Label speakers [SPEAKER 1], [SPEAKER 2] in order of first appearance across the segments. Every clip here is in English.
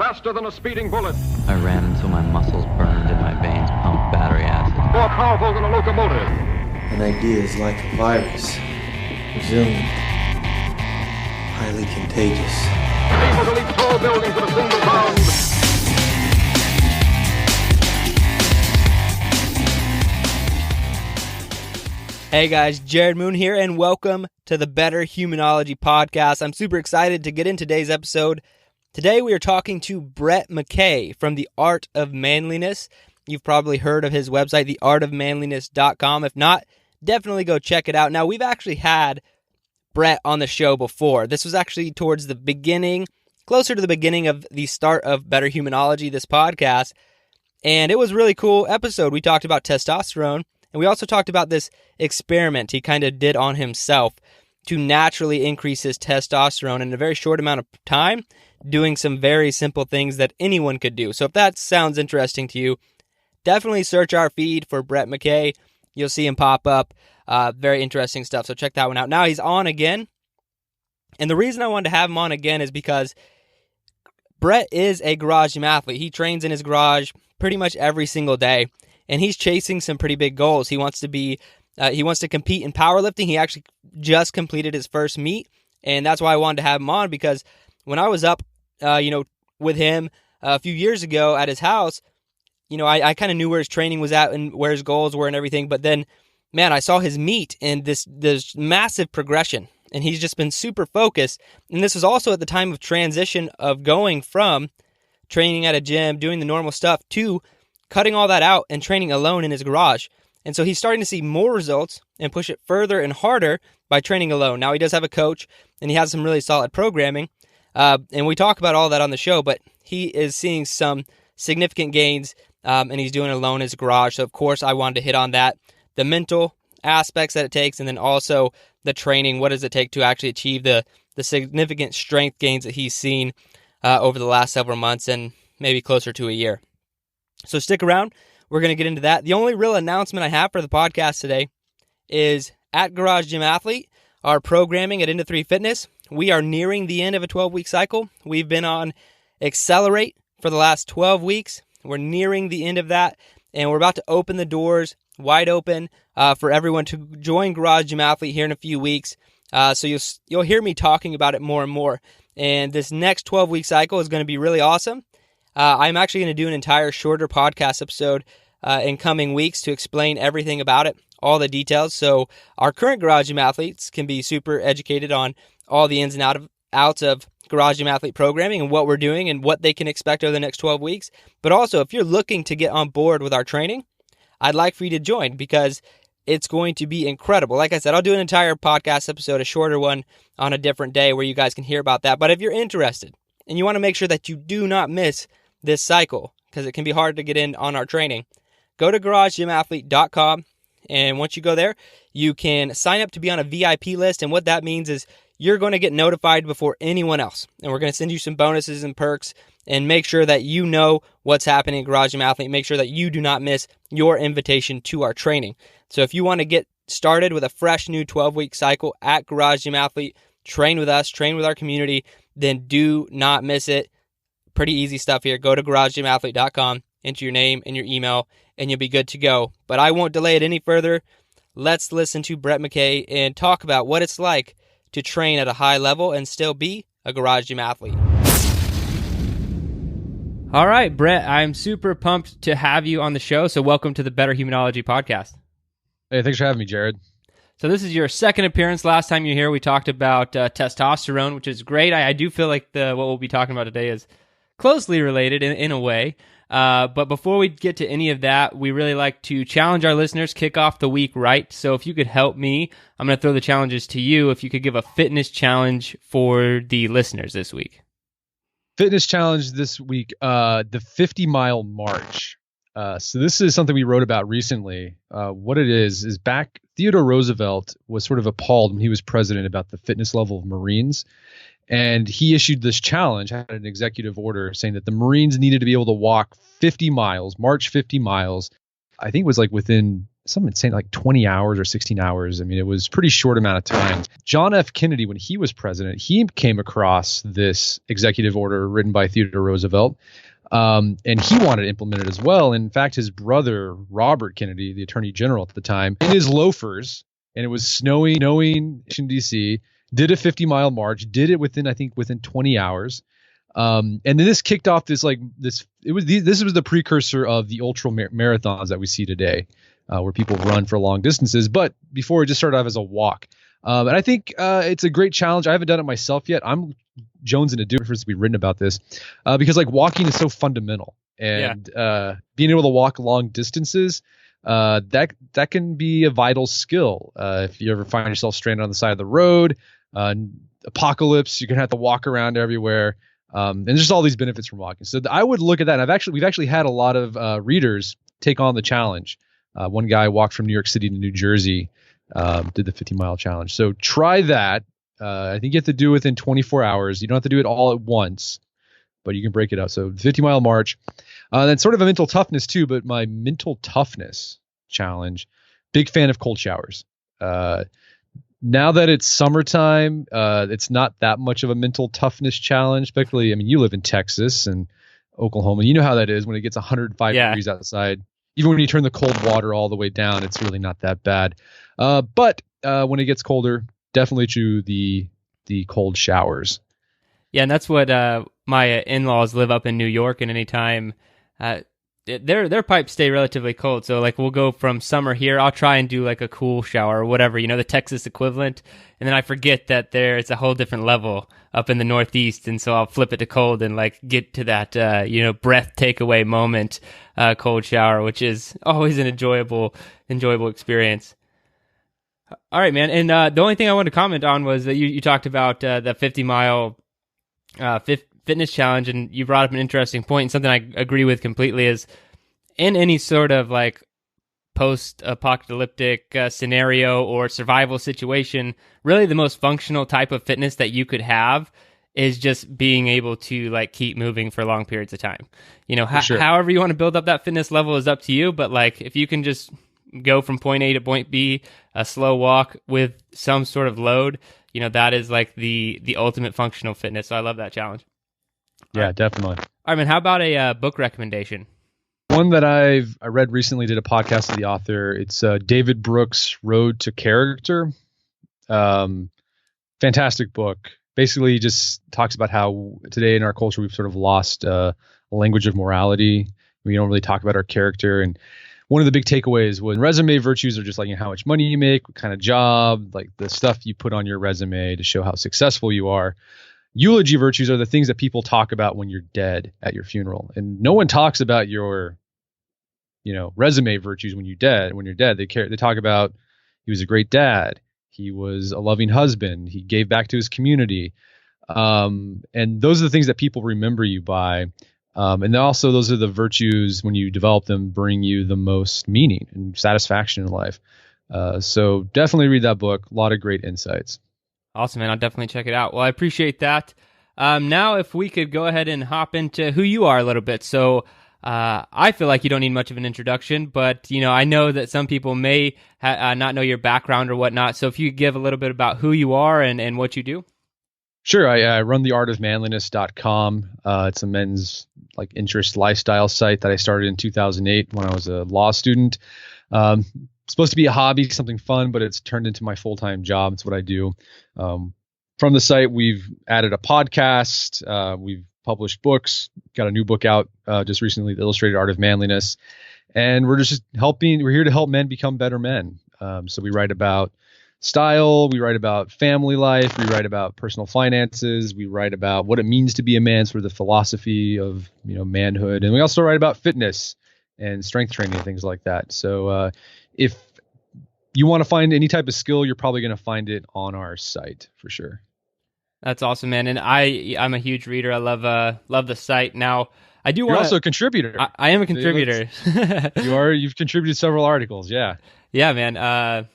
[SPEAKER 1] faster than a speeding bullet.
[SPEAKER 2] I ran until my muscles burned and my veins pumped battery acid.
[SPEAKER 1] More powerful than a locomotive.
[SPEAKER 3] An idea is like a virus. Resilient. Highly contagious.
[SPEAKER 1] Able to leap tall buildings in a single bound.
[SPEAKER 4] Hey guys, Jared Moon here, and welcome to the Better Humanology Podcast. I'm super excited to get in today's episode. Today we are talking to Brett McKay from the Art of Manliness. You've probably heard of his website, theartofmanliness.com. If not, definitely go check it out. Now, we've actually had Brett on the show before. This was actually towards the beginning, closer to the beginning of the start of Better Humanology, this podcast, and it was a really cool episode. We talked about testosterone. And we also talked about this experiment he kind of did on himself to naturally increase his testosterone in a very short amount of time, doing some very simple things that anyone could do. So if that sounds interesting to you, definitely search our feed for Brett McKay. You'll see him pop up. Very interesting stuff. So check that one out. Now he's on again. And the reason I wanted to have him on again is because Brett is a garage gym athlete. He trains in his garage pretty much every single day. And he's chasing some pretty big goals. He wants to compete in powerlifting. He actually just completed his first meet, and that's why I wanted to have him on, because when I was up, with him a few years ago at his house, I kind of knew where his training was at and where his goals were and everything. But then, man, I saw his meet and this massive progression, and he's just been super focused. And this was also at the time of transition of going from training at a gym, doing the normal stuff, to cutting all that out and training alone in his garage. And so he's starting to see more results and push it further and harder by training alone. Now he does have a coach, and he has some really solid programming. And we talk about all that on the show, but he is seeing some significant gains, and he's doing it alone in his garage. So of course I wanted to hit on that, the mental aspects that it takes, and then also the training. What does it take to actually achieve the significant strength gains that he's seen over the last several months and maybe closer to a year? So stick around. We're going to get into that. The only real announcement I have for the podcast today is at Garage Gym Athlete, our programming at Into 3 Fitness. We are nearing the end of a 12-week cycle. We've been on Accelerate for the last 12 weeks. We're nearing the end of that, and we're about to open the doors wide open for everyone to join Garage Gym Athlete here in a few weeks. So you'll hear me talking about it more and more. And this next 12-week cycle is going to be really awesome. I'm actually going to do an entire shorter podcast episode in coming weeks to explain everything about it, all the details, so our current Garage Gym athletes can be super educated on all the ins and outs of Garage Gym Athlete programming and what we're doing and what they can expect over the next 12 weeks. But also, if you're looking to get on board with our training, I'd like for you to join, because it's going to be incredible. Like I said, I'll do an entire podcast episode, a shorter one on a different day where you guys can hear about that. But if you're interested and you want to make sure that you do not miss this cycle, because it can be hard to get in on our training, go to GarageGymAthlete.com, and once you go there, you can sign up to be on a VIP list, and what that means is you're going to get notified before anyone else, and we're going to send you some bonuses and perks, and make sure that you know what's happening at Garage Gym Athlete, make sure that you do not miss your invitation to our training. So if you want to get started with a fresh new 12-week cycle at Garage Gym Athlete, train with us, train with our community, then do not miss it. Pretty easy stuff here. Go to GarageGymAthlete.com, enter your name and your email, and you'll be good to go. But I won't delay it any further. Let's listen to Brett McKay and talk about what it's like to train at a high level and still be a Garage Gym Athlete. All right, Brett, I'm super pumped to have you on the show. So welcome to the Better Humanology Podcast.
[SPEAKER 5] Hey, thanks for having me, Jared.
[SPEAKER 4] So this is your second appearance. Last time you were here, we talked about testosterone, which is great. I do feel like what we'll be talking about today is closely related in a way. But before we get to any of that, we really like to challenge our listeners, kick off the week right. So if you could help me, I'm going to throw the challenges to you. If you could give a fitness challenge for the listeners this week.
[SPEAKER 5] Fitness challenge this week, the 50-mile march. So this is something we wrote about recently. What it is back, Theodore Roosevelt was sort of appalled when he was president about the fitness level of Marines. And he issued this challenge, had an executive order saying that the Marines needed to be able to walk 50 miles, march 50 miles. I think it was like within something insane, like 20 hours or 16 hours. I mean, it was pretty short amount of time. John F. Kennedy, when he was president, he came across this executive order written by Theodore Roosevelt. And he wanted to implement it as well. In fact, his brother, Robert Kennedy, the attorney general at the time, in his loafers, and it was snowing in Washington, D.C., did a 50-mile march, did it within 20 hours. And then this kicked off this was the precursor of the ultra marathons that we see today, where people run for long distances. But before, it just started off as a walk. And I think it's a great challenge. I haven't done it myself yet. I'm jonesing to do it for us to be written about this because like walking is so fundamental, and being able to walk long distances, that can be a vital skill. If you ever find yourself stranded on the side of the road, apocalypse, you're gonna have to walk around everywhere. And there's just all these benefits from walking. So I would look at that. And we've actually had a lot of readers take on the challenge. One guy walked from New York City to New Jersey, did the 50-mile challenge. So try that. I think you have to do it within 24 hours. You don't have to do it all at once, but you can break it up. So 50-mile march. That's sort of a mental toughness too, but my mental toughness challenge, big fan of cold showers. Now that it's summertime, it's not that much of a mental toughness challenge. Especially, I mean, you live in Texas and Oklahoma. You know how that is when it gets 105 degrees outside. Even when you turn the cold water all the way down, it's really not that bad. But when it gets colder, definitely choose the cold showers.
[SPEAKER 4] Yeah, and that's what my in-laws live up in New York, and anytime their pipes stay relatively cold. So like we'll go from summer here, I'll try and do like a cool shower or whatever, the Texas equivalent. And then I forget that it's a whole different level up in the Northeast. And so I'll flip it to cold and like get to that, breath takeaway moment, cold shower, which is always an enjoyable experience. All right, man. And the only thing I wanted to comment on was that you talked about the 50-mile fitness challenge, and you brought up an interesting point, and something I agree with completely is in any sort of like post-apocalyptic scenario or survival situation, really the most functional type of fitness that you could have is just being able to like keep moving for long periods of time.
[SPEAKER 5] Sure.
[SPEAKER 4] However you want to build up that fitness level is up to you, but like if you can just go from point A to point B, a slow walk with some sort of load, that is like the ultimate functional fitness. So I love that challenge.
[SPEAKER 5] Yeah, definitely.
[SPEAKER 4] All right, man. How about a book recommendation?
[SPEAKER 5] One that I read recently, did a podcast with the author. It's David Brooks' Road to Character. Fantastic book. Basically just talks about how today in our culture we've sort of lost a language of morality. We don't really talk about our character. And one of the big takeaways was resume virtues are just like how much money you make, what kind of job, like the stuff you put on your resume to show how successful you are. Eulogy virtues are the things that people talk about when you're dead at your funeral. And no one talks about your, resume virtues when you're dead. When you're dead, they talk about he was a great dad. He was a loving husband. He gave back to his community. And those are the things that people remember you by. And also those are the virtues, when you develop them, bring you the most meaning and satisfaction in life. So definitely read that book. A lot of great insights.
[SPEAKER 4] Awesome, man. I'll definitely check it out. Well, I appreciate that. Now, if we could go ahead and hop into who you are a little bit. So I feel like you don't need much of an introduction, but, I know that some people may not know your background or whatnot. So if you could give a little bit about who you are and what you do.
[SPEAKER 5] Sure. I run the artofmanliness.com. It's a men's interest lifestyle site that I started in 2008 when I was a law student. Supposed to be a hobby, something fun, but it's turned into my full-time job. It's what I do. From the site, we've added a podcast. We've published books, got a new book out just recently, The Illustrated Art of Manliness. And we're here to help men become better men. So we write about style, we write about family life, we write about personal finances, we write about what it means to be a man, sort of the philosophy of manhood, and we also write about fitness and strength training and things like that. So if you want to find any type of skill, you're probably going to find it on our site for sure.
[SPEAKER 4] That's awesome, man. And I'm a huge reader. I love the site. Now I do.
[SPEAKER 5] You're also a contributor.
[SPEAKER 4] I am a contributor.
[SPEAKER 5] You are. You've contributed several articles. Yeah. Yeah,
[SPEAKER 4] man.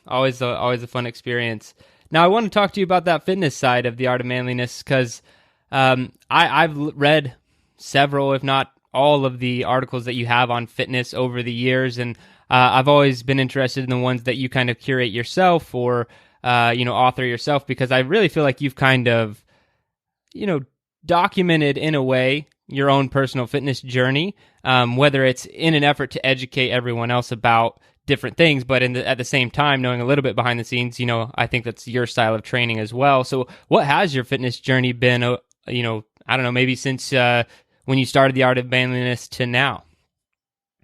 [SPEAKER 4] Always a fun experience. Now I want to talk to you about that fitness side of the Art of Manliness because I've read several, if not all, of the articles that you have on fitness over the years, and I've always been interested in the ones that you kind of curate yourself or, author yourself, because I really feel like you've kind of, documented in a way your own personal fitness journey, whether it's in an effort to educate everyone else about different things, but at the same time, knowing a little bit behind the scenes, I think that's your style of training as well. So what has your fitness journey been, I don't know, maybe since when you started the Art of Manliness to now?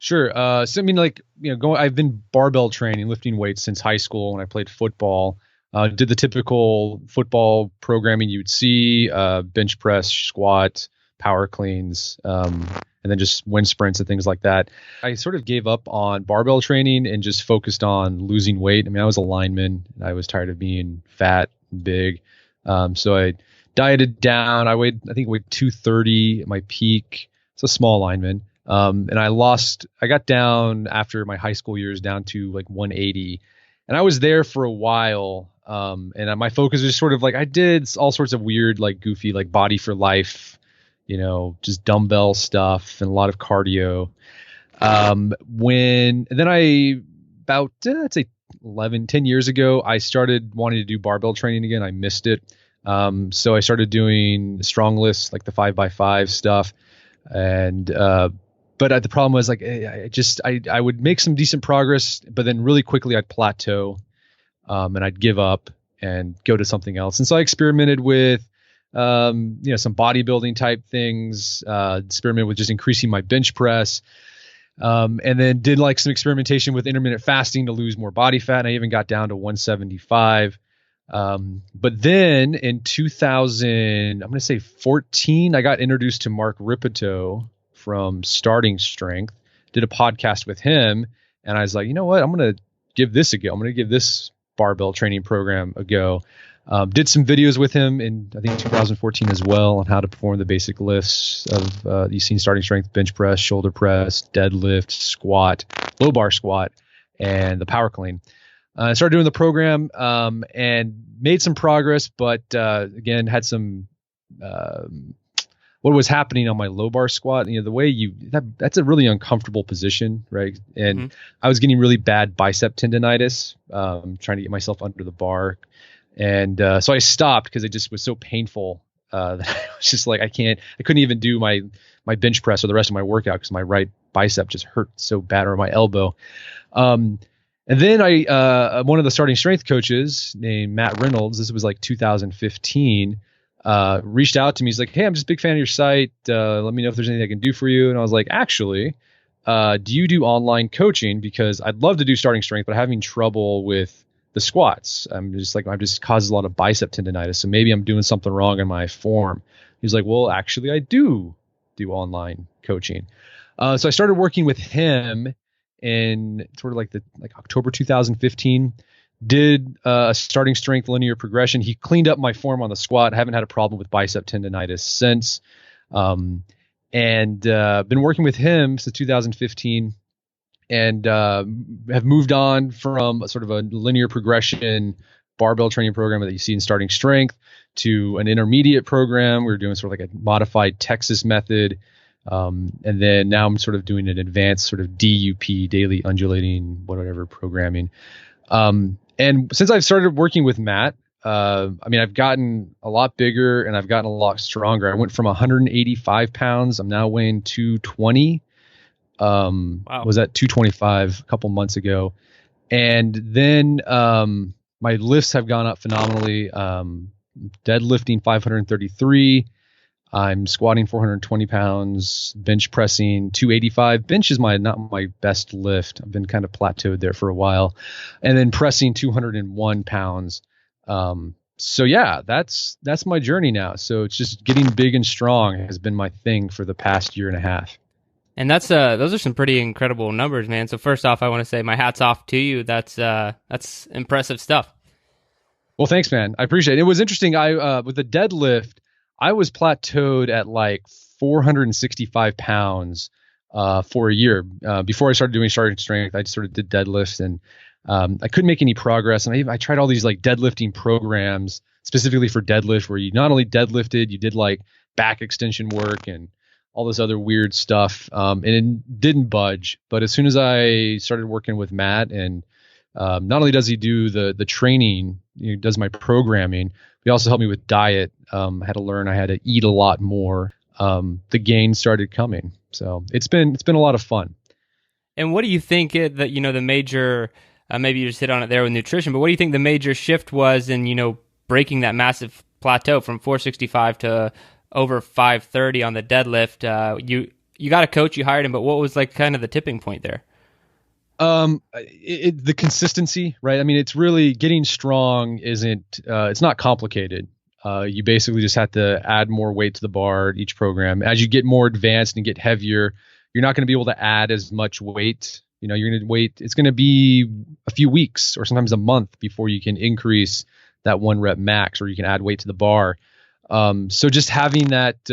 [SPEAKER 5] Sure. So I mean, I've been barbell training, lifting weights since high school when I played football. Did the typical football programming you'd see, bench press, squat, power cleans, and then just wind sprints and things like that. I sort of gave up on barbell training and just focused on losing weight. I mean, I was a lineman and I was tired of being fat and big. So I dieted down. I think I weighed 230 at my peak. It's a small lineman. And I got down after my high school years down to like 180. And I was there for a while. And my focus was sort of like, I did all sorts of weird, like goofy, like Body for Life, just dumbbell stuff and a lot of cardio. About, I'd say 10 years ago, I started wanting to do barbell training again. I missed it. So I started doing strong lifts, like the 5x5 stuff. And, but the problem was like, I would make some decent progress, but then really quickly I'd plateau, and I'd give up and go to something else. And so I experimented with, some bodybuilding type things, experimented with just increasing my bench press, and then did like some experimentation with intermittent fasting to lose more body fat. And I even got down to 175. But then in 2014, I got introduced to Mark Ripito from Starting Strength, did a podcast with him. And I was like, you know what, I'm going to give this a go. I'm going to give this barbell training program a go. Did some videos with him in, I think 2014 as well, on how to perform the basic lifts of, you've seen Starting Strength, bench press, shoulder press, deadlift, squat, low bar squat, and the power clean. I started doing the program, and made some progress, but, again, had some, what was happening on my low bar squat, the way that's a really uncomfortable position, right? And I was getting really bad bicep tendonitis, trying to get myself under the bar. And, so I stopped because it just was so painful, that I was just like, I couldn't even do my bench press or the rest of my workout because my right bicep just hurt so bad, or my elbow. And then one of the Starting Strength coaches named Matt Reynolds, this was like 2015, reached out to me. He's like, hey, I'm just a big fan of your site. Let me know if there's anything I can do for you. And I was like, actually, do you do online coaching? Because I'd love to do Starting Strength, but I'm having trouble with the squats. I'm just causes a lot of bicep tendonitis. So maybe I'm doing something wrong in my form. He's like, well, actually, I do online coaching. So I started working with him in sort of like October 2015. Did a Starting Strength linear progression. He cleaned up my form on the squat. Haven't had a problem with bicep tendonitis since. And been working with him since 2015, and have moved on from sort of a linear progression barbell training program that you see in Starting Strength to an intermediate program. We're doing sort of like a modified Texas method. And then now I'm sort of doing an advanced sort of DUP, daily undulating, whatever programming. And since I've started working with Matt, I've gotten a lot bigger and I've gotten a lot stronger. I went from 185 pounds. I'm now weighing 220. Wow. Was at 225 a couple months ago. And then, my lifts have gone up phenomenally. Deadlifting 533. I'm squatting 420 pounds, bench pressing 285. Bench is not my best lift. I've been kind of plateaued there for a while. And then pressing 201 pounds. So yeah, that's my journey now. So it's just getting big and strong has been my thing for the past year and a half.
[SPEAKER 4] And those are some pretty incredible numbers, man. So first off, I want to say my hat's off to you. That's impressive stuff.
[SPEAKER 5] Well, thanks, man. I appreciate it. It was interesting. With the deadlift, I was plateaued at like 465 pounds for a year. Before I started doing Starting Strength, I just sort of did deadlifts, and I couldn't make any progress. And I tried all these like deadlifting programs specifically for deadlift, where you not only deadlifted, you did like back extension work and all this other weird stuff, and it didn't budge. But as soon as I started working with Matt, and not only does he do the training, he does my programming, he also helped me with diet. I had to learn I had to eat a lot more. The gains started coming, so it's been a lot of fun.
[SPEAKER 4] And what do you think that the major, maybe you just hit on it there with nutrition, but what do you think the major shift was in breaking that massive plateau from 465 to over 530 on the deadlift? You got a coach, you hired him, but what was like kind of the tipping point there?
[SPEAKER 5] The consistency, right? I mean, it's really getting strong it's not complicated. You basically just have to add more weight to the bar at each program. As you get more advanced and get heavier, you're not going to be able to add as much weight. You're going to wait. It's going to be a few weeks or sometimes a month before you can increase that 1 rep max, or you can add weight to the bar. So just having that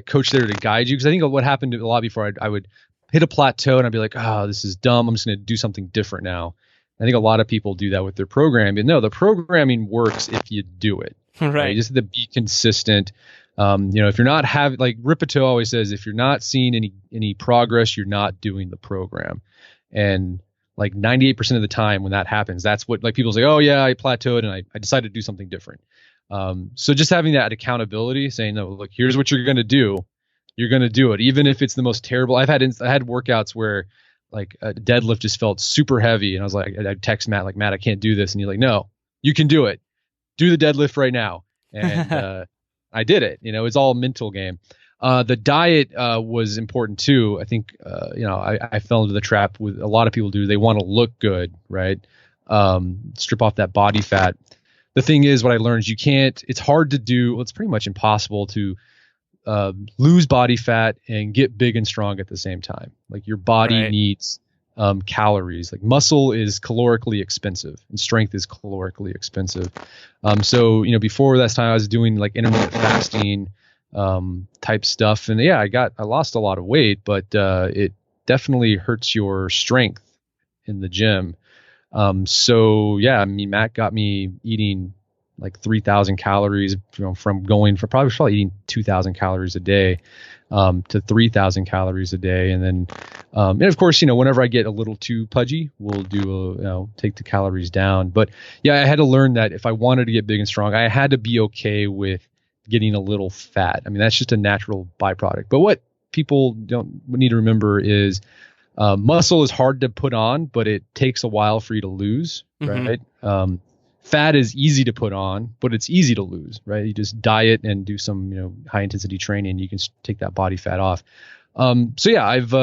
[SPEAKER 5] coach there to guide you, because I think what happened a lot before, I would hit a plateau and I'd be like, oh, this is dumb. I'm just going to do something different now. I think a lot of people do that with their programming. But no, the programming works if you do it. Right. You just have to be consistent. If you're not having, like Ripito always says, if you're not seeing any progress, you're not doing the program. And like 98% of the time when that happens, that's what, like, people say, oh yeah, I plateaued and I decided to do something different. So just having that accountability, saying, no, look, here's what you're going to do. You're going to do it, even if it's the most terrible. I had workouts where like a deadlift just felt super heavy, and I was like, I'd text Matt, like, Matt, I can't do this, and he's like, no, you can do it. Do the deadlift right now, and I did it. It's all a mental game. The diet was important too. I think I fell into the trap with a lot of people do. They want to look good, right? Strip off that body fat. The thing is, what I learned is it's hard to do. Well, it's pretty much impossible to lose body fat and get big and strong at the same time. Like, your body needs calories. Like, muscle is calorically expensive and strength is calorically expensive. So before that time I was doing like intermittent fasting type stuff, and yeah, I lost a lot of weight, but it definitely hurts your strength in the gym. So yeah, I mean, Matt got me eating like 3,000 calories, from going from probably eating 2,000 calories a day to 3,000 calories a day. And then, and of course, whenever I get a little too pudgy, we'll do, take the calories down. But yeah, I had to learn that if I wanted to get big and strong, I had to be okay with getting a little fat. I mean, that's just a natural byproduct. But what people need to remember is muscle is hard to put on, but it takes a while for you to lose, right? Fat is easy to put on, but it's easy to lose, right? You just diet and do some, high intensity training, you can take that body fat off. So yeah, I've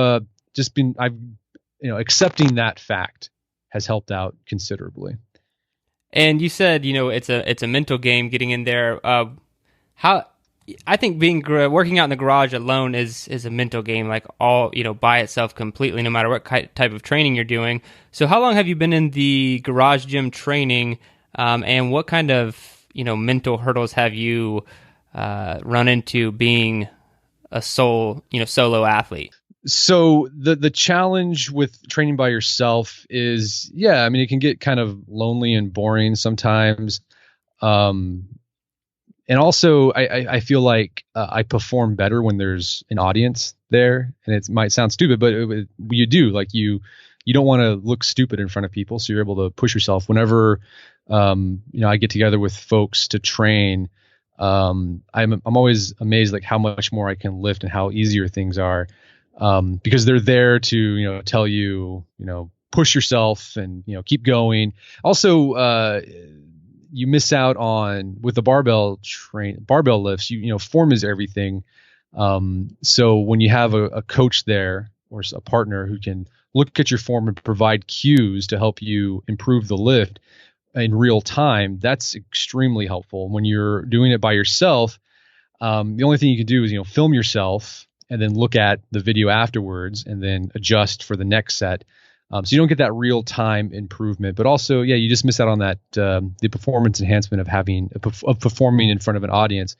[SPEAKER 5] accepting that fact has helped out considerably.
[SPEAKER 4] And you said, it's a mental game getting in there. How I think working out in the garage alone is a mental game, like all, by itself completely, no matter what type of training you're doing. So how long have you been in the garage gym training? And what kind of, mental hurdles have you run into being a solo athlete?
[SPEAKER 5] So the challenge with training by yourself is, I mean, it can get kind of lonely and boring sometimes. And also, I feel like I perform better when there's an audience there. And it might sound stupid, but you do. Like, you don't want to look stupid in front of people, so you're able to push yourself. Whenever I get together with folks to train, I'm always amazed, like, how much more I can lift and how easier things are, because they're there to tell you, push yourself and keep going. Also, you miss out on, with the barbell lifts, form is everything. So when you have a coach there or a partner who can look at your form and provide cues to help you improve the lift in real time, that's extremely helpful. When you're doing it by yourself, the only thing you can do is, film yourself and then look at the video afterwards and then adjust for the next set. So you don't get that real time improvement, but also, you just miss out on that, the performance enhancement of performing in front of an audience,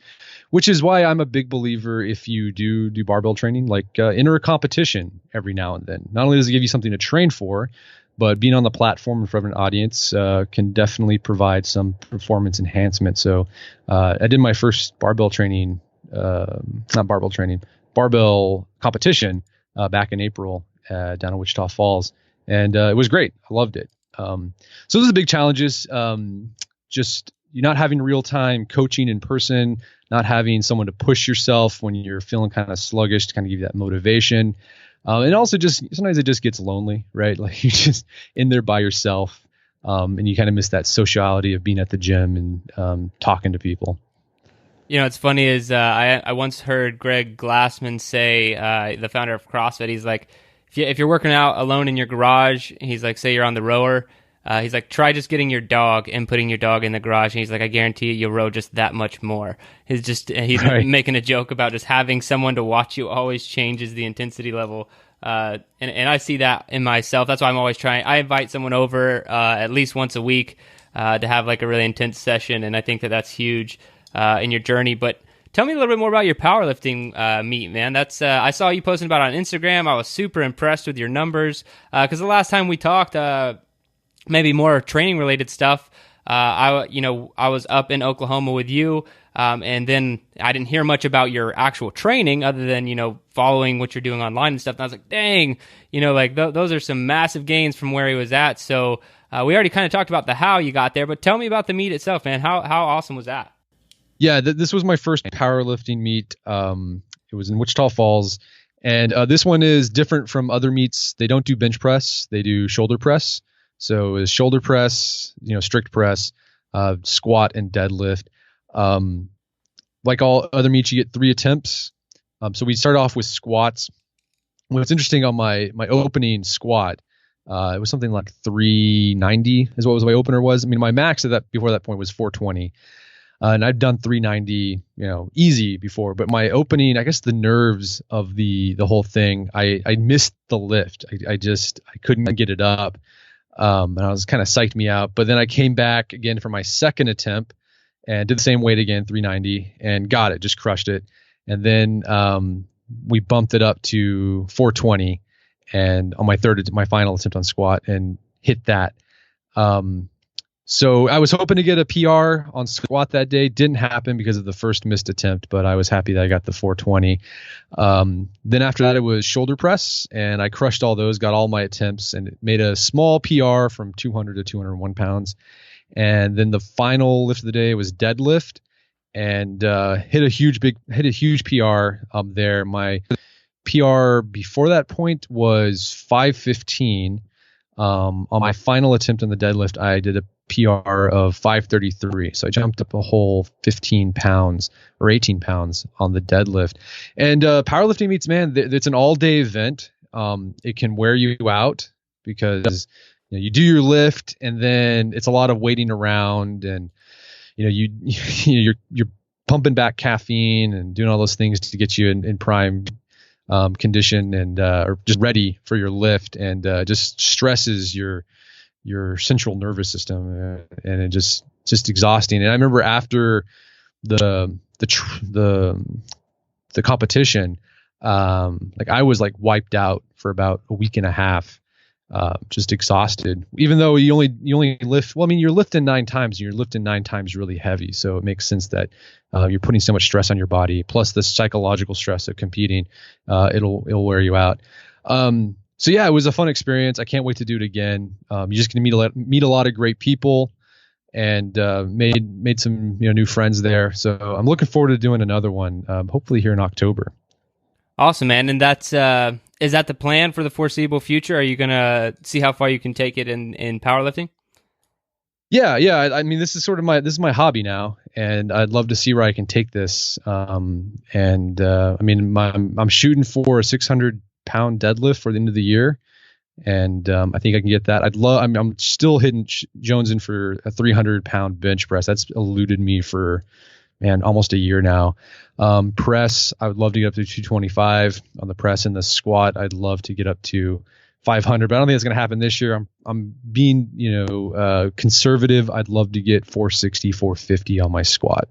[SPEAKER 5] which is why I'm a big believer, if you do barbell training, like, enter a competition every now and then. Not only does it give you something to train for, but being on the platform in front of an audience can definitely provide some performance enhancement. So I did my first barbell competition back in April down in Wichita Falls, and it was great. I loved it. So those are the big challenges. Just you're not having real time coaching in person, not having someone to push yourself when you're feeling kind of sluggish to kind of give you that motivation. And also just sometimes it just gets lonely, right? Like you're just in there by yourself. And you kind of miss that sociality of being at the gym and talking to people.
[SPEAKER 4] You know, it's funny is I once heard Greg Glassman say, the founder of CrossFit, he's like, if you're working out alone in your garage, he's like, say you're on the rower, he's like, try just getting your dog and putting your dog in the garage. And he's like, I guarantee you'll row just that much more. He's right. Making a joke about just having someone to watch you always changes the intensity level. And I see that in myself. That's why I'm always trying. I invite someone over at least once a week to have like a really intense session, and I think that's huge in your journey. But tell me a little bit more about your powerlifting meet, man. That's I saw you posting about it on Instagram. I was super impressed with your numbers because the last time we talked, maybe more training related stuff. I was up in Oklahoma with you. And then I didn't hear much about your actual training other than, following what you're doing online and stuff. And I was like, dang, those are some massive gains from where he was at. So we already kind of talked about the how you got there, but tell me about the meet itself, man. How awesome was that?
[SPEAKER 5] Yeah, this was my first powerlifting meet. It was in Wichita Falls. And this one is different from other meets. They don't do bench press. They do shoulder press. So it's shoulder press, strict press, squat, and deadlift. Like all other meets, you get 3 attempts. So we start off with squats. What's interesting on my opening squat, it was something like 390 is what my opener was. I mean, my max before that point was 420. And I've done 390, easy before, but my opening, I guess the nerves of the whole thing, I missed the lift. I couldn't get it up. And I was kind of psyched me out, but then I came back again for my second attempt and did the same weight again, 390, and got it, just crushed it. And then we bumped it up to 420 and on my final attempt on squat and hit that. So I was hoping to get a PR on squat that day. Didn't happen because of the first missed attempt, but I was happy that I got the 420. Then after that, it was shoulder press, and I crushed all those, got all my attempts, and it made a small PR from 200 to 201 pounds. And then the final lift of the day was deadlift, and hit a huge PR there. My PR before that point was 515. On my final attempt on the deadlift, I did a PR of 533. So I jumped up a whole 15 pounds or 18 pounds on the deadlift. And powerlifting meets, man, it's an all-day event. It can wear you out because you do your lift and then it's a lot of waiting around, and you're pumping back caffeine and doing all those things to get you in prime condition and or just ready for your lift, and just stresses your central nervous system, and it just exhausting. And I remember after the competition, like I was like wiped out for about a week and a half, just exhausted. Even though you only lift, well, I mean, you're lifting 9 times, and you're lifting 9 times really heavy, so it makes sense that you're putting so much stress on your body, plus the psychological stress of competing. It'll wear you out. So yeah, it was a fun experience. I can't wait to do it again. You're just going to meet a lot of great people, and made some new friends there. So I'm looking forward to doing another one, hopefully here in October. Awesome, man. And that's is that the plan for the foreseeable future? Are you going to see how far you can take it in powerlifting? Yeah. I mean, this is my hobby now, and I'd love to see where I can take this. I mean, I'm shooting for a 600-pound deadlift for the end of the year, and I think I can get that. I'm still hitting jonesing for a 300-pound bench press. That's eluded me for almost a year now. Press, I would love to get up to 225 on the press, and the squat, I'd love to get up to 500, but I don't think that's going to happen this year. I'm being, conservative. I'd love to get 460, 450 on my squat.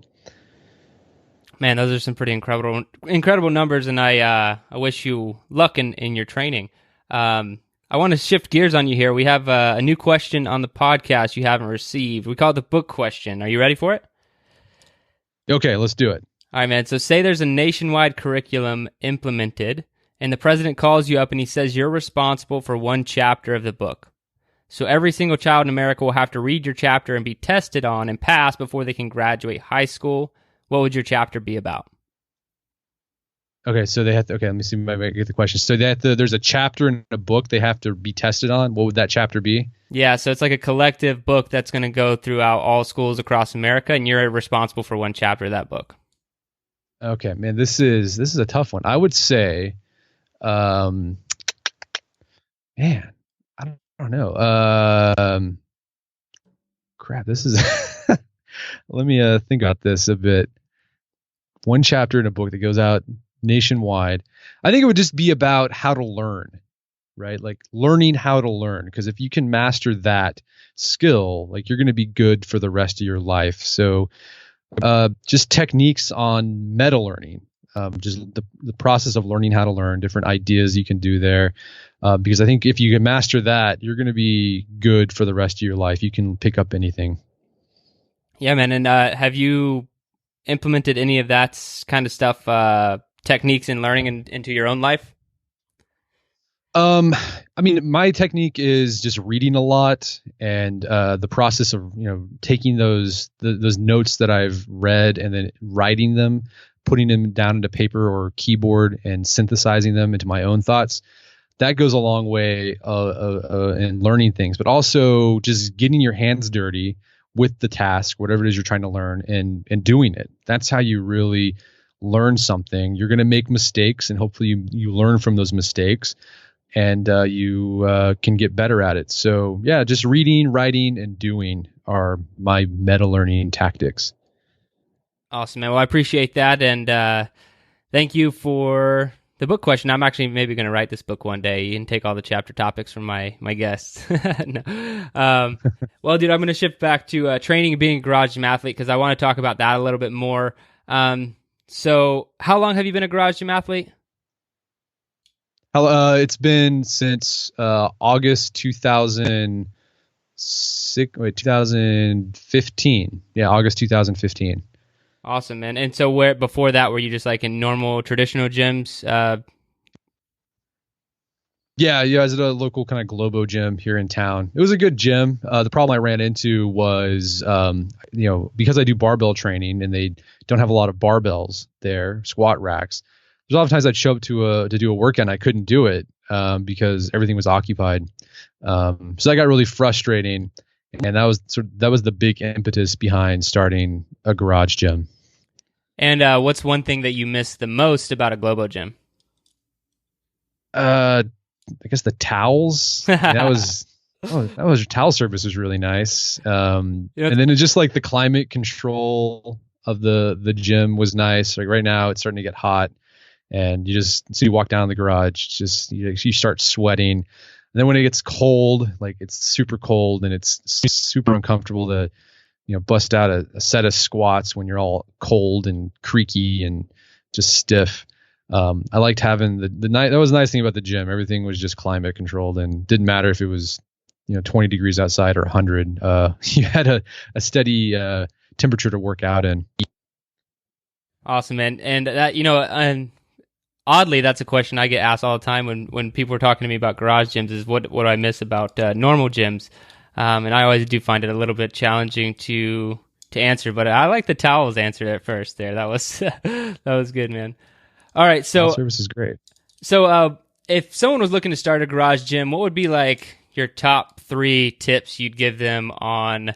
[SPEAKER 5] Man, those are some pretty incredible numbers, and I wish you luck in your training. I want to shift gears on you here. We have a new question on the podcast you haven't received. We call it the book question. Are you ready for it? Okay, let's do it.
[SPEAKER 4] All right, man. So say there's a nationwide curriculum implemented, and the president calls you up and he says you're responsible for one chapter of the book. So every single child in America will have to read your chapter and be tested on and pass before they can graduate high school. What would your chapter be about?
[SPEAKER 5] Okay, so they have to. Okay, let me see if I get the question. So they have to. There's a chapter in a book they have to be tested on. What would that chapter be?
[SPEAKER 4] Yeah, so it's like a collective book that's going to go throughout all schools across America, and you're responsible for one chapter of that book.
[SPEAKER 5] Okay, man, this is a tough one. I would say, man, I don't know. Crap, this is. Let me think about this a bit. One chapter in a book that goes out nationwide. I think it would just be about how to learn, right? Like learning how to learn. Because if you can master that skill, like you're going to be good for the rest of your life. So just techniques on meta learning, just the process of learning how to learn, different ideas you can do there. Because I think if you can master that, you're going to be good for the rest of your life. You can pick up anything.
[SPEAKER 4] Yeah, man. And have you implemented any of that kind of stuff, techniques in learning into your own life?
[SPEAKER 5] I mean, my technique is just reading a lot, and the process of taking those notes that I've read and then writing them, putting them down into paper or keyboard, and synthesizing them into my own thoughts. That goes a long way in learning things, but also just getting your hands dirty with the task, whatever it is you're trying to learn, and doing it. That's how you really learn something. You're going to make mistakes, and hopefully you learn from those mistakes, and you can get better at it. So yeah, just reading, writing, and doing are my meta learning tactics.
[SPEAKER 4] Awesome, man. Well, I appreciate that, and thank you for the book question. I'm actually maybe going to write this book one day and take all the chapter topics from my guests. No. Well, dude, I'm going to shift back to training and being a garage gym athlete because I want to talk about that a little bit more. So how long have you been a garage gym athlete?
[SPEAKER 5] It's been since August 2015. Yeah, August 2015.
[SPEAKER 4] Awesome, man. And so where before that, were you just like in normal traditional gyms?
[SPEAKER 5] Yeah, I was at a local kind of Globo gym here in town. It was a good gym. The problem I ran into was, because I do barbell training and they don't have a lot of barbells there, squat racks. There's a lot of times I'd show up to do a workout and I couldn't do it because everything was occupied. So that got really frustrating, and that was the big impetus behind starting a garage gym.
[SPEAKER 4] And what's one thing that you miss the most about a Globo gym?
[SPEAKER 5] I guess the towels. That was towel service was really nice. And then it's just like the climate control of the gym was nice. Like right now, it's starting to get hot, and you walk down the garage, just you start sweating. And then when it gets cold, like it's super cold and it's super uncomfortable to bust out a set of squats when you're all cold and creaky and just stiff. I liked having the night. That was the nice thing about the gym. Everything was just climate controlled, and didn't matter if it was 20 degrees outside or 100. You had a steady temperature to work out in.
[SPEAKER 4] Awesome, man. And that and oddly, that's a question I get asked all the time when people are talking to me about garage gyms is what do I miss about normal gyms? And I always do find it a little bit challenging to answer, but I like the towels answer at first there. That was that was good, man. All right, so
[SPEAKER 5] service is great.
[SPEAKER 4] So if someone was looking to start a garage gym, what would be like your top 3 tips you'd give them on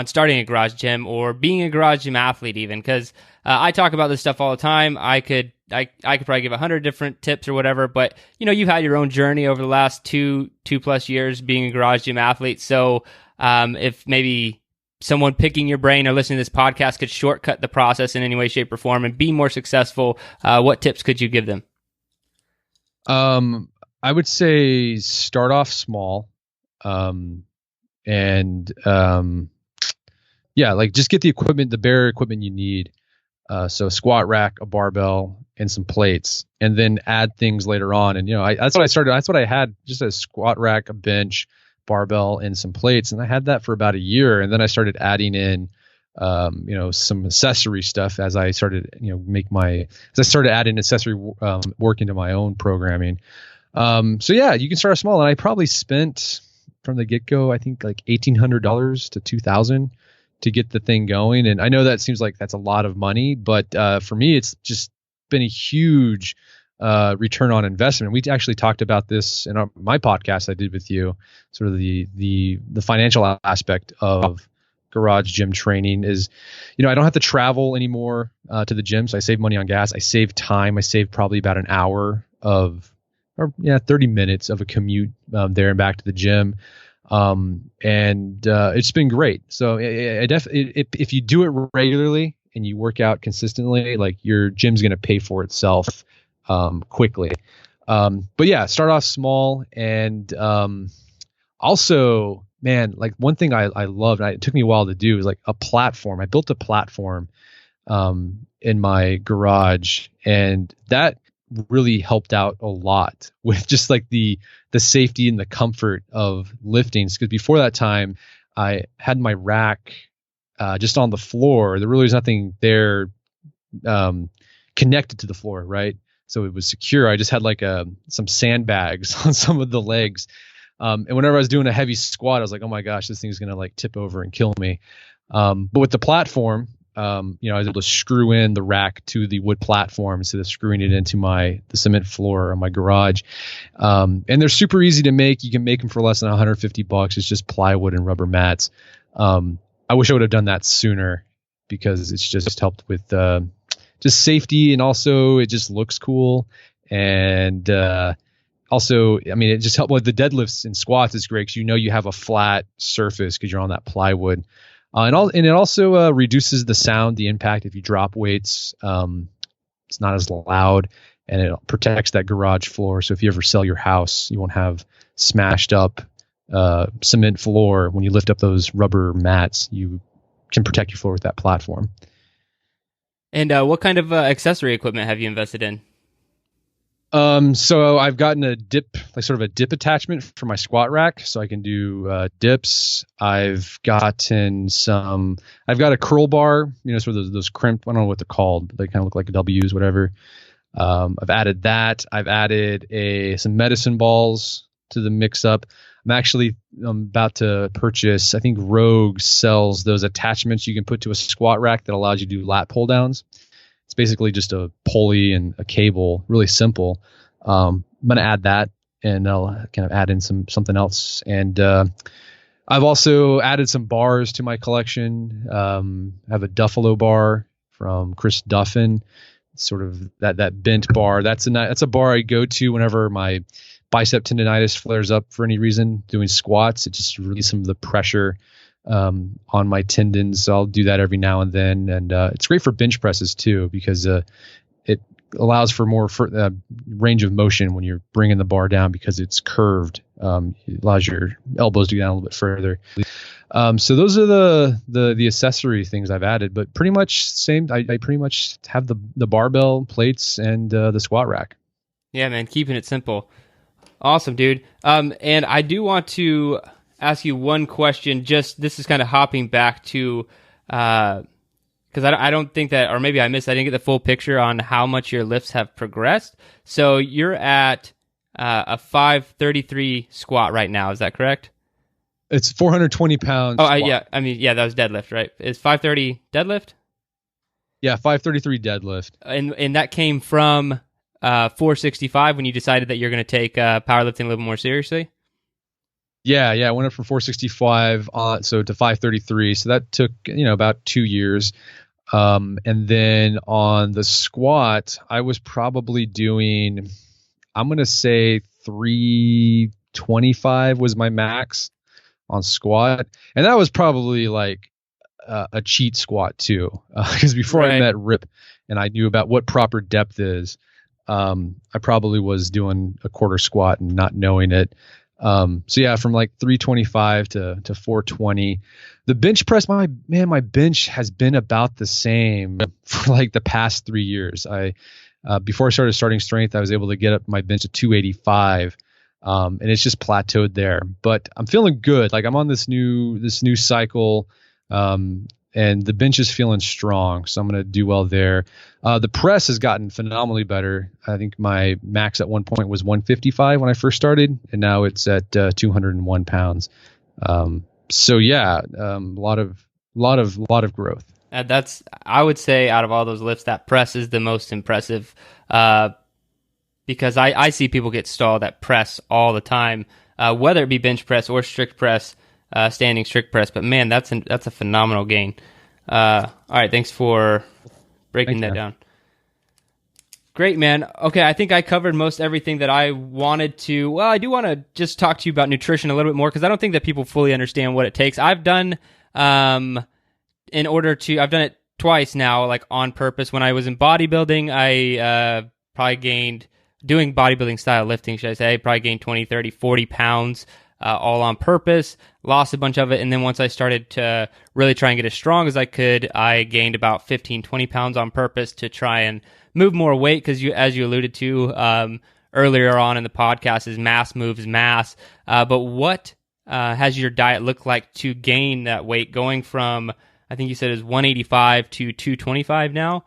[SPEAKER 4] starting a garage gym or being a garage gym athlete even? Because I talk about this stuff all the time. I could probably give 100 different tips or whatever, but you've had your own journey over the last two plus years being a garage gym athlete. So if maybe someone picking your brain or listening to this podcast could shortcut the process in any way, shape, or form and be more successful, what tips could you give them?
[SPEAKER 5] I would say start off small, and like just get the equipment, the bare equipment you need. So a squat rack, a barbell, and some plates, and then add things later on. And that's what I started. That's what I had: just a squat rack, a bench, barbell, and some plates. And I had that for about a year, and then I started adding in some accessory stuff as I started, as I started adding accessory work into my own programming. So yeah, you can start small. And I probably spent from the get-go, I think like $1,800 to $2,000 to get the thing going. And I know that seems like that's a lot of money, but for me, it's just been a huge return on investment. We actually talked about this in my podcast I did with you, sort of the financial aspect of garage gym training is, I don't have to travel anymore to the gym. So I save money on gas. I save time. I save probably about an hour 30 minutes of a commute there and back to the gym. It's been great. So if you do it regularly and you work out consistently, like your gym's going to pay for itself quickly. But yeah, start off small. And also, man, like one thing I loved, and it took me a while to do, is like a platform. I built a platform in my garage, and that really helped out a lot with just like the safety and the comfort of lifting. Because before that time, I had my rack just on the floor. There really was nothing there connected to the floor, right? So it was secure. I just had like some sandbags on some of the legs. And whenever I was doing a heavy squat, I was like, oh my gosh, this thing's going to like tip over and kill me. But with the platform, I was able to screw in the rack to the wood platform instead of screwing it into the cement floor of my garage. And they're super easy to make. You can make them for less than $150. It's just plywood and rubber mats. I wish I would have done that sooner, because it's just helped with just safety, and also it just looks cool. And also, I mean, it just helped with the deadlifts and squats. It's great because you have a flat surface because you're on that plywood. And it also reduces the sound, the impact if you drop weights. It's not as loud, and it protects that garage floor. So if you ever sell your house, you won't have smashed up cement floor. When you lift up those rubber mats, you can protect your floor with that platform.
[SPEAKER 4] And what kind of accessory equipment have you invested in?
[SPEAKER 5] So I've gotten a dip, like sort of a dip attachment for my squat rack, so I can do dips. I've got a curl bar, sort of those crimped, I don't know what they're called, but they kind of look like W's, whatever. I've added that. I've added some medicine balls to the mix up. I'm about to purchase, I think Rogue sells those attachments you can put to a squat rack that allows you to do lat pull downs. It's basically just a pulley and a cable, really simple. I'm going to add that, and I'll kind of add in something else. And I've also added some bars to my collection. I have a Duffalo bar from Chris Duffin, sort of that bent bar. That's a bar I go to whenever my bicep tendonitis flares up for any reason doing squats. It just releases some of the pressure on my tendons. So I'll do that every now and then. And it's great for bench presses too, because it allows for more range of motion when you're bringing the bar down, because it's curved. It allows your elbows to get down a little bit further. So those are the accessory things I've added, but pretty much same. I pretty much have the barbell, plates, and the squat rack.
[SPEAKER 4] Yeah, man, keeping it simple. Awesome, dude. And I do want to ask you one question. Just, this is kind of hopping back to, because I don't think that, or maybe I missed, I didn't get the full picture on how much your lifts have progressed. So you're at a 533 squat right now. Is that correct?
[SPEAKER 5] It's 420 pounds.
[SPEAKER 4] Oh, yeah. I mean, yeah, that was deadlift, right? Is 530 deadlift?
[SPEAKER 5] Yeah, 533 deadlift.
[SPEAKER 4] And that came from 465 when you decided that you're going to take powerlifting a little more seriously?
[SPEAKER 5] Yeah, I went up from 465 to 533. So that took about 2 years. And then on the squat, I was probably doing, I'm going to say 325 was my max on squat. And that was probably like a cheat squat too, because before I met Rip and I knew about what proper depth is, I probably was doing a quarter squat and not knowing it. So yeah, from like 325 to 420. The bench press, my bench has been about the same for like the past 3 years. Before I started starting strength, I was able to get up my bench to 285. And it's just plateaued there, but I'm feeling good. Like I'm on this new cycle. And and the bench is feeling strong, so I'm going to do well there. The press has gotten phenomenally better. I think my max at one point was 155 when I first started, and now it's at 201 pounds. So yeah, a lot of growth.
[SPEAKER 4] That's, I would say, out of all those lifts, that press is the most impressive, because I see people get stalled at press all the time, whether it be bench press or strict press, standing strict press. But man, that's a phenomenal gain. All right, thanks for breaking that down. Great, man. Okay, I think I covered most everything that I wanted to. Well, I do want to just talk to you about nutrition a little bit more, because I don't think that people fully understand what it takes. I've done, I've done it twice now, like on purpose. When I was in bodybuilding, I probably gained, doing bodybuilding style lifting, should I say, probably gained 20, 30, 40 pounds, all on purpose, lost a bunch of it. And then once I started to really try and get as strong as I could, I gained about 15, 20 pounds on purpose to try and move more weight, because as you alluded to earlier on in the podcast, is mass moves mass. But what has your diet looked like to gain that weight, going from, I think you said, is 185 to 225 now?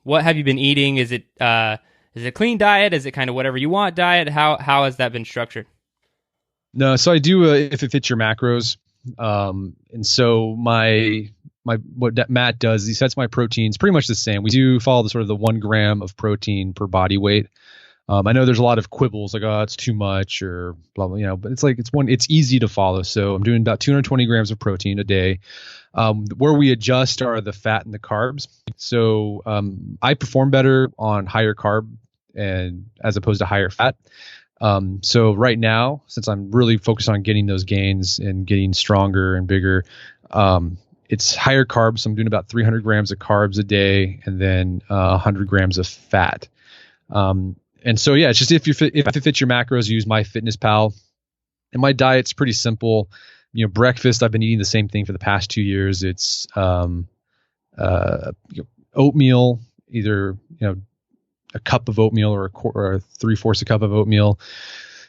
[SPEAKER 4] What have you been eating? Is it a clean diet? Is it kind of whatever you want diet? How has that been structured?
[SPEAKER 5] No, so I do if it fits your macros. And so what Matt does, he sets my proteins pretty much the same. We do follow the sort of the 1 gram of protein per body weight. I know there's a lot of quibbles like, oh, it's too much or blah, blah, but it's like, it's easy to follow. So I'm doing about 220 grams of protein a day. Where we adjust are the fat and the carbs. So I perform better on higher carb and as opposed to higher fat. So right now, since I'm really focused on getting those gains and getting stronger and bigger, it's higher carbs. So I'm doing about 300 grams of carbs a day, and then 100 grams of fat. And so, yeah, it's just if it fits your macros, use MyFitnessPal. And my diet's pretty simple. Breakfast, I've been eating the same thing for the past 2 years. It's oatmeal, either a cup of oatmeal or a 3/4 cup of oatmeal,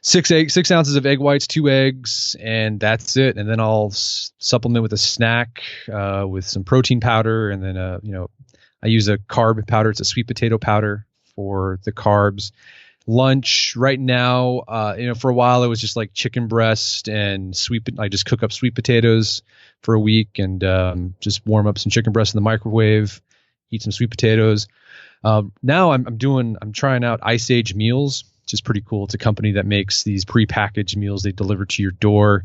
[SPEAKER 5] 6 ounces of egg whites, 2 eggs, and that's it. And then I'll supplement with a snack with some protein powder, and then I use a carb powder. It's a sweet potato powder for the carbs. Lunch right now, for a while it was just like chicken breast and I just cook up sweet potatoes for a week and just warm up some chicken breast in the microwave, eat some sweet potatoes. Now I'm trying out Ice Age Meals, which is pretty cool. It's a company that makes these prepackaged meals they deliver to your door.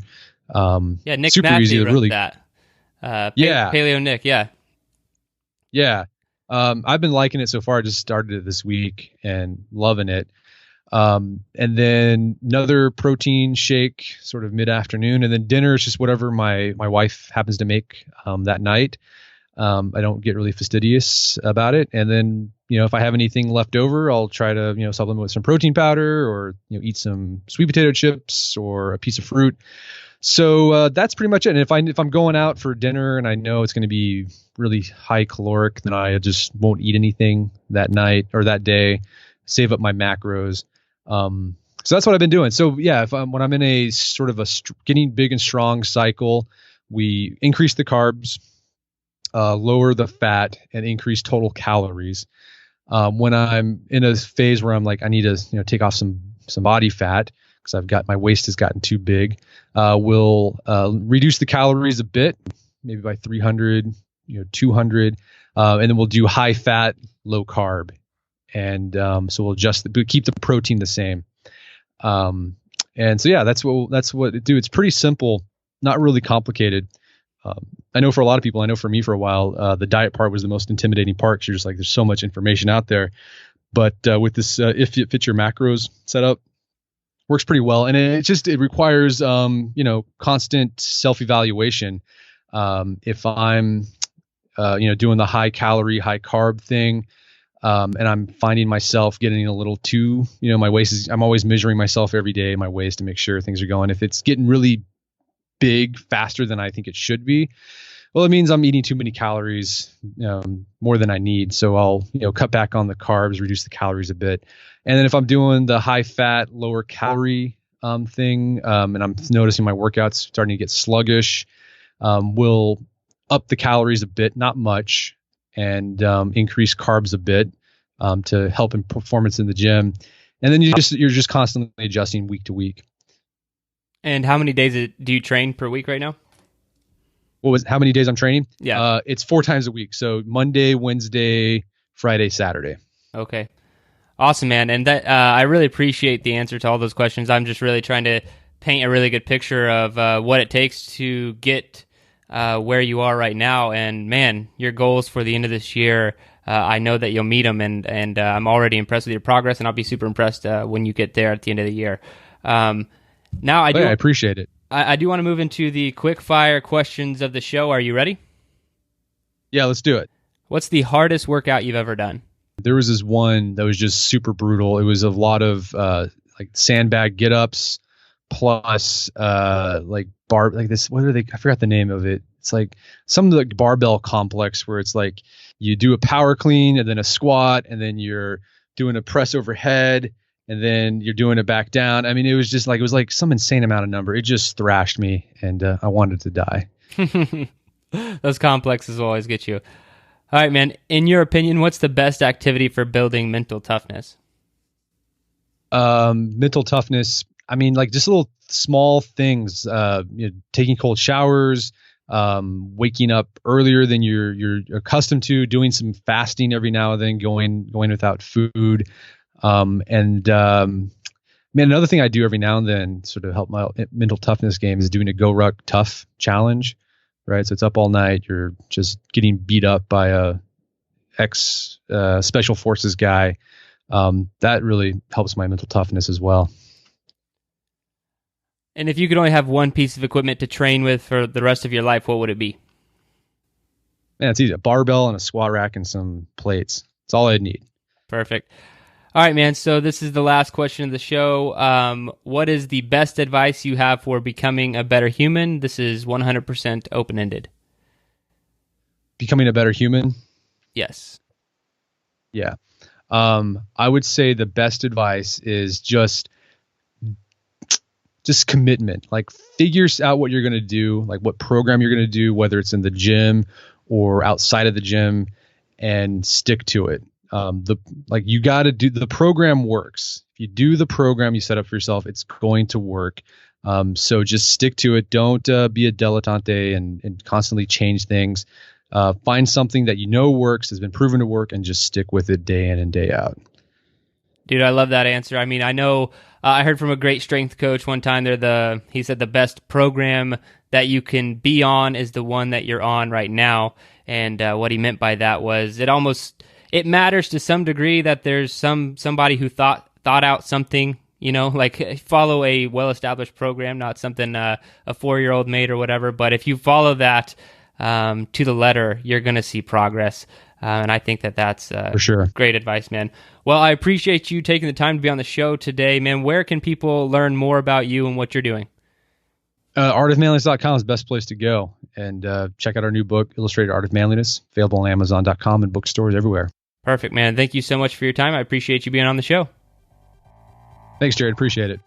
[SPEAKER 4] Nick
[SPEAKER 5] super
[SPEAKER 4] Matthew
[SPEAKER 5] easy,
[SPEAKER 4] wrote
[SPEAKER 5] really.
[SPEAKER 4] that.
[SPEAKER 5] Yeah.
[SPEAKER 4] Paleo Nick, yeah.
[SPEAKER 5] Yeah. I've been liking it so far. I just started it this week and loving it. And then another protein shake sort of mid-afternoon, and then dinner is just whatever my wife happens to make that night. I don't get really fastidious about it. And then, if I have anything left over, I'll try to, supplement with some protein powder or, eat some sweet potato chips or a piece of fruit. So that's pretty much it. And if I'm going out for dinner and I know it's going to be really high caloric, then I just won't eat anything that night or that day, save up my macros. So that's what I've been doing. So yeah, when I'm in a sort of a getting big and strong cycle, we increase the carbs, lower the fat, and increase total calories. When I'm in a phase where I'm like, I need to take off some body fat because my waist has gotten too big, we'll reduce the calories a bit, maybe by 300, 200, and then we'll do high fat, low carb. And so we'll keep the protein the same. And so yeah, that's what it do. It's pretty simple, not really complicated. I know for a lot of people, I know for me for a while, the diet part was the most intimidating part, because you're just like, there's so much information out there. But with this, if it fits your macros setup, works pretty well. And it requires, constant self-evaluation. If I'm, doing the high calorie, high carb thing, and I'm finding myself getting a little too, I'm always measuring myself every day, my waist, to make sure things are going. If it's getting really big faster than I think it should be, well, it means I'm eating too many calories, more than I need. So I'll, cut back on the carbs, reduce the calories a bit. And then if I'm doing the high fat, lower calorie, thing, and I'm noticing my workouts starting to get sluggish, we'll up the calories a bit, not much, and increase carbs a bit to help in performance in the gym. And then you're just constantly adjusting week to week.
[SPEAKER 4] And how many days do you train per week right now?
[SPEAKER 5] How many days I'm training?
[SPEAKER 4] Yeah.
[SPEAKER 5] It's 4 times a week. So Monday, Wednesday, Friday, Saturday.
[SPEAKER 4] Okay. Awesome, man. And that I really appreciate the answer to all those questions. I'm just really trying to paint a really good picture of what it takes to get where you are right now. And man, your goals for the end of this year, I know that you'll meet them, and I'm already impressed with your progress, and I'll be super impressed when you get there at the end of the year. Now I
[SPEAKER 5] appreciate it.
[SPEAKER 4] I do want to move into the quick fire questions of the show. Are you ready?
[SPEAKER 5] Yeah, let's do it.
[SPEAKER 4] What's the hardest workout you've ever done?
[SPEAKER 5] There was this one that was just super brutal. It was a lot of like sandbag get-ups plus like this. What are they? I forgot the name of it. It's like some of the barbell complex where it's like you do a power clean and then a squat and then you're doing a press overhead and then you're doing it back down. I mean, it was like some insane amount of number. It just thrashed me, and I wanted to die.
[SPEAKER 4] Those complexes will always get you. All right, man. In your opinion, what's the best activity for building mental toughness?
[SPEAKER 5] Mental toughness. I mean, like just little small things. Taking cold showers, waking up earlier than you're accustomed to, doing some fasting every now and then, going without food. Another thing I do every now and then sort of help my mental toughness game is doing a Go Ruck Tough challenge, right? So it's up all night. You're just getting beat up by a ex special forces guy. That really helps my mental toughness as well.
[SPEAKER 4] And if you could only have one piece of equipment to train with for the rest of your life, what would it be?
[SPEAKER 5] Man, it's easy. A barbell and a squat rack and some plates. That's all I'd need.
[SPEAKER 4] Perfect. All right, man. So this is the last question of the show. What is the best advice you have for becoming a better human? This is 100% open-ended.
[SPEAKER 5] Becoming a better human?
[SPEAKER 4] Yes.
[SPEAKER 5] Yeah. I would say the best advice is just commitment. Like figure out what you're going to do, like what program you're going to do, whether it's in the gym or outside of the gym, and stick to it. You got to do the program works. If you do the program you set up for yourself, it's going to work. So just stick to it. Don't be a dilettante and constantly change things. Find something that you know works, has been proven to work, and just stick with it day in and day out.
[SPEAKER 4] Dude, I love that answer. I mean, I know I heard from a great strength coach one time. He said the best program that you can be on is the one that you're on right now. And what he meant by that was it matters to some degree that there's somebody who thought out something, like follow a well-established program, not something a 4-year-old made or whatever. But if you follow that to the letter, you're going to see progress. And I think that's
[SPEAKER 5] for sure
[SPEAKER 4] great advice, man. Well, I appreciate you taking the time to be on the show today, man. Where can people learn more about you and what you're doing?
[SPEAKER 5] Artofmanliness.com is the best place to go. And check out our new book, Illustrated Art of Manliness, available on Amazon.com and bookstores everywhere.
[SPEAKER 4] Perfect, man. Thank you so much for your time. I appreciate you being on the show.
[SPEAKER 5] Thanks, Jared. Appreciate it.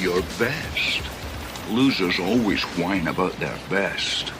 [SPEAKER 6] Your best. Losers always whine about their best.